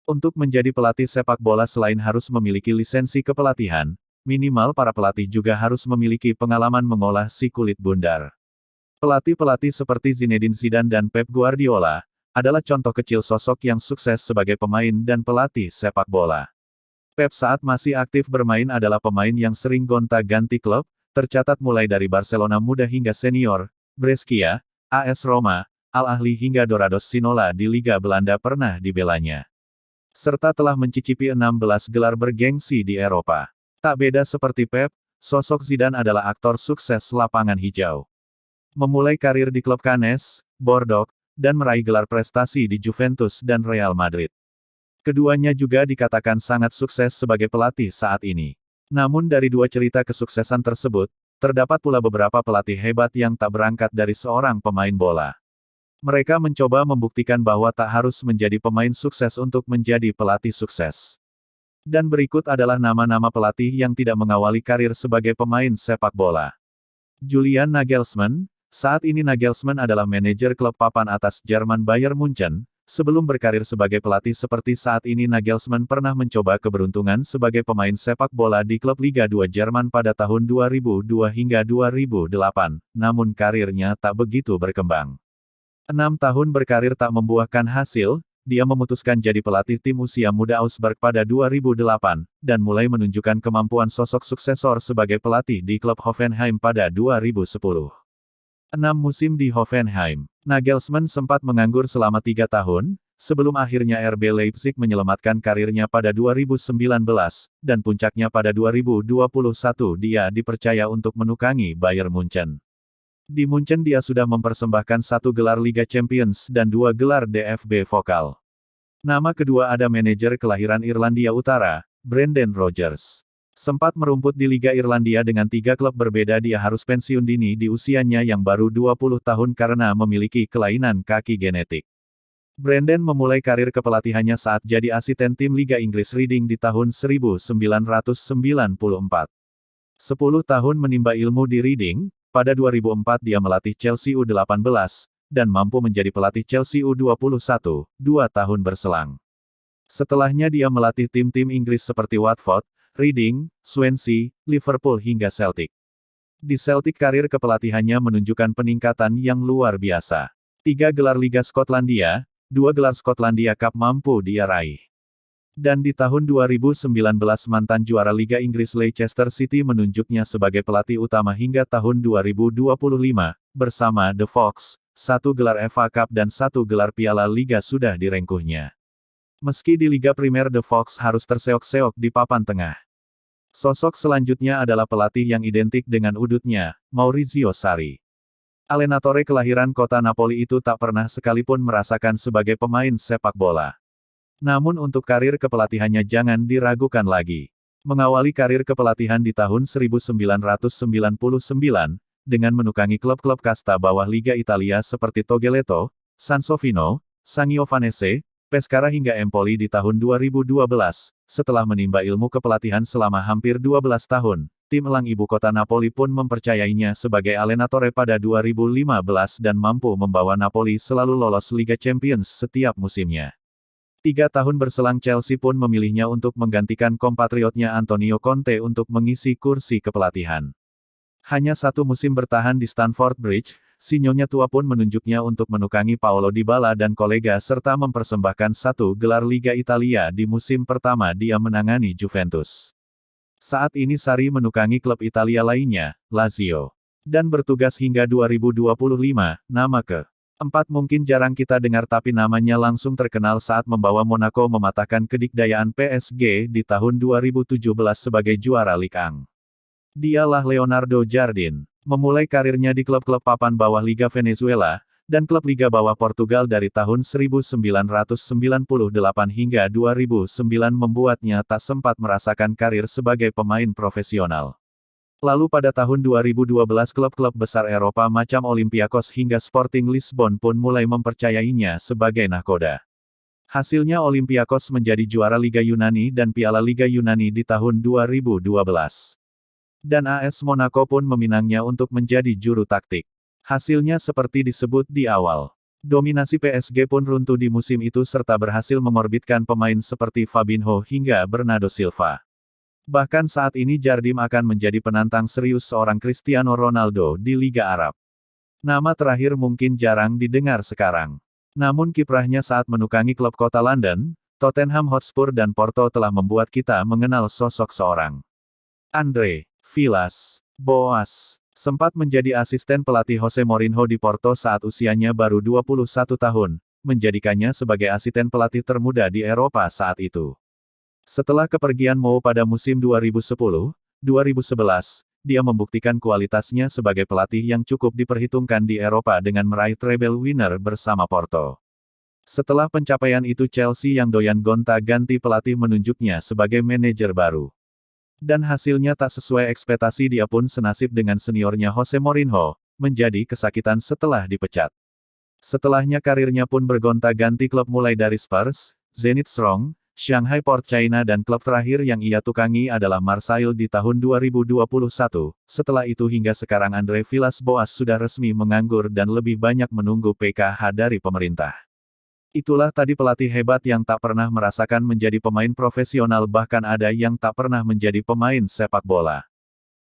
Untuk menjadi pelatih sepak bola selain harus memiliki lisensi kepelatihan, minimal para pelatih juga harus memiliki pengalaman mengolah si kulit bundar. Pelatih-pelatih seperti Zinedine Zidane dan Pep Guardiola adalah contoh kecil sosok yang sukses sebagai pemain dan pelatih sepak bola. Pep saat masih aktif bermain adalah pemain yang sering gonta-ganti klub, tercatat mulai dari Barcelona muda hingga senior, Brescia, AS Roma, Al Ahly hingga Dorados Sinola di Liga Belanda pernah dibelanya. Serta telah mencicipi 16 gelar bergengsi di Eropa. Tak beda seperti Pep, sosok Zidane adalah aktor sukses lapangan hijau. Memulai karir di klub Cannes, Bordeaux, dan meraih gelar prestasi di Juventus dan Real Madrid. Keduanya juga dikatakan sangat sukses sebagai pelatih saat ini. Namun dari dua cerita kesuksesan tersebut, terdapat pula beberapa pelatih hebat yang tak berangkat dari seorang pemain bola. Mereka mencoba membuktikan bahwa tak harus menjadi pemain sukses untuk menjadi pelatih sukses. Dan berikut adalah nama-nama pelatih yang tidak mengawali karir sebagai pemain sepak bola. Julian Nagelsmann. Saat ini Nagelsmann adalah manajer klub papan atas Jerman Bayern Munchen. Sebelum berkarir sebagai pelatih seperti saat ini Nagelsmann pernah mencoba keberuntungan sebagai pemain sepak bola di klub Liga 2 Jerman pada tahun 2002 hingga 2008, namun karirnya tak begitu berkembang. 6 tahun berkarir tak membuahkan hasil, dia memutuskan jadi pelatih tim usia muda Augsburg pada 2008, dan mulai menunjukkan kemampuan sosok suksesor sebagai pelatih di klub Hoffenheim pada 2010. 6 musim di Hoffenheim, Nagelsmann sempat menganggur selama 3 tahun, sebelum akhirnya RB Leipzig menyelamatkan karirnya pada 2019, dan puncaknya pada 2021 dia dipercaya untuk menukangi Bayern Munchen. Di Munchen dia sudah mempersembahkan 1 gelar Liga Champions dan 2 gelar DFB Pokal. Nama kedua ada manajer kelahiran Irlandia Utara, Brendan Rodgers. Sempat merumput di Liga Irlandia dengan 3 klub berbeda. Dia harus pensiun dini di usianya yang baru 20 tahun karena memiliki kelainan kaki genetik. Brendan memulai karir kepelatihannya saat jadi asisten tim Liga Inggris Reading di tahun 1994. 10 tahun menimba ilmu di Reading. Pada 2004 dia melatih Chelsea U18, dan mampu menjadi pelatih Chelsea U21, 2 tahun berselang. Setelahnya dia melatih tim-tim Inggris seperti Watford, Reading, Swansea, Liverpool hingga Celtic. Di Celtic karir kepelatihannya menunjukkan peningkatan yang luar biasa. 3 gelar Liga Skotlandia, 2 gelar Skotlandia Cup mampu dia raih. Dan di tahun 2019 mantan juara Liga Inggris Leicester City menunjuknya sebagai pelatih utama hingga tahun 2025, bersama The Fox, 1 gelar FA Cup dan 1 gelar Piala Liga sudah direngkuhnya. Meski di Liga Primer The Fox harus terseok-seok di papan tengah. Sosok selanjutnya adalah pelatih yang identik dengan udutnya, Maurizio Sarri. Allenatore kelahiran kota Napoli itu tak pernah sekalipun merasakan sebagai pemain sepak bola. Namun untuk karir kepelatihannya jangan diragukan lagi. Mengawali karir kepelatihan di tahun 1999, dengan menukangi klub-klub kasta bawah Liga Italia seperti Togeleto, Sansovino, Sangiovanese, Pescara hingga Empoli di tahun 2012, setelah menimba ilmu kepelatihan selama hampir 12 tahun, tim elang ibu kota Napoli pun mempercayainya sebagai Allenatore pada 2015 dan mampu membawa Napoli selalu lolos Liga Champions setiap musimnya. 3 tahun berselang Chelsea pun memilihnya untuk menggantikan kompatriotnya Antonio Conte untuk mengisi kursi kepelatihan. Hanya 1 musim bertahan di Stamford Bridge, si nyonya tua pun menunjuknya untuk menukangi Paulo Dybala dan kolega serta mempersembahkan 1 gelar Liga Italia di musim pertama dia menangani Juventus. Saat ini Sarri menukangi klub Italia lainnya, Lazio. Dan bertugas hingga 2025, nama ke-4 mungkin jarang kita dengar tapi namanya langsung terkenal saat membawa Monaco mematahkan kedikdayaan PSG di tahun 2017 sebagai juara Ligue 1. Dialah Leonardo Jardim. Memulai karirnya di klub-klub papan bawah Liga Venezuela, dan klub Liga bawah Portugal dari tahun 1998 hingga 2009 membuatnya tak sempat merasakan karir sebagai pemain profesional. Lalu pada tahun 2012 klub-klub besar Eropa macam Olympiakos hingga Sporting Lisbon pun mulai mempercayainya sebagai nahkoda. Hasilnya Olympiakos menjadi juara Liga Yunani dan Piala Liga Yunani di tahun 2012. Dan AS Monaco pun meminangnya untuk menjadi juru taktik. Hasilnya seperti disebut di awal. Dominasi PSG pun runtuh di musim itu serta berhasil mengorbitkan pemain seperti Fabinho hingga Bernardo Silva. Bahkan saat ini Jardim akan menjadi penantang serius seorang Cristiano Ronaldo di Liga Arab. Nama terakhir mungkin jarang didengar sekarang. Namun kiprahnya saat menukangi klub kota London, Tottenham Hotspur dan Porto telah membuat kita mengenal sosok seorang André Villas-Boas. Sempat menjadi asisten pelatih Jose Mourinho di Porto saat usianya baru 21 tahun, menjadikannya sebagai asisten pelatih termuda di Eropa saat itu. Setelah kepergian Mou pada musim 2010-2011, dia membuktikan kualitasnya sebagai pelatih yang cukup diperhitungkan di Eropa dengan meraih treble winner bersama Porto. Setelah pencapaian itu Chelsea yang doyan gonta-ganti pelatih menunjuknya sebagai manajer baru. Dan hasilnya tak sesuai ekspektasi, dia pun senasib dengan seniornya Jose Mourinho, menjadi kesakitan setelah dipecat. Setelahnya karirnya pun bergonta-ganti klub mulai dari Spurs, Zenit Strong, Shanghai Port China dan klub terakhir yang ia tukangi adalah Marseille di tahun 2021. Setelah itu hingga sekarang André Villas-Boas sudah resmi menganggur dan lebih banyak menunggu PKH dari pemerintah. Itulah tadi pelatih hebat yang tak pernah merasakan menjadi pemain profesional, bahkan ada yang tak pernah menjadi pemain sepak bola.